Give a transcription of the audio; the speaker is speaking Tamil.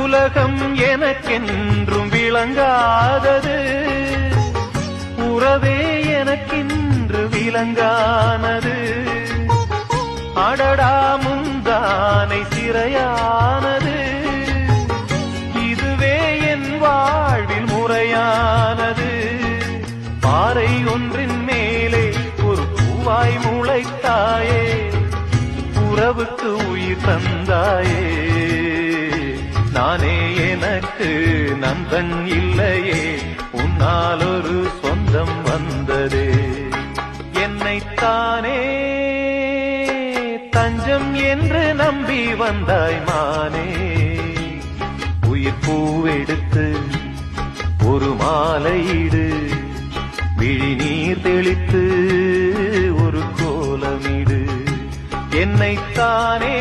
உலகம் எனக்கென்றும் விளங்காதது, உறவே எனக்கின்று விளங்கானது. அடடா முந்தானை சிறையானது, இதுவே என் வாழ்வில் முறையானது. பாறை ஒன்றின் மேலே ஒரு பூவாய் முளைத்தாயே, உறவுக்கு உயிர் தந்தாயே. நானே எனக்கு நண்பன் இல்லையே, உன்னால் ஒரு சொந்தம் வந்ததே. என்னைத்தானே தஞ்சம் என்று நம்பி வந்தாய் மானே. உயிர் பூவெடுத்து ஒரு மாலையிடு, விழி நீர் தெளித்து ஒரு கோலமிடு. என்னைத்தானே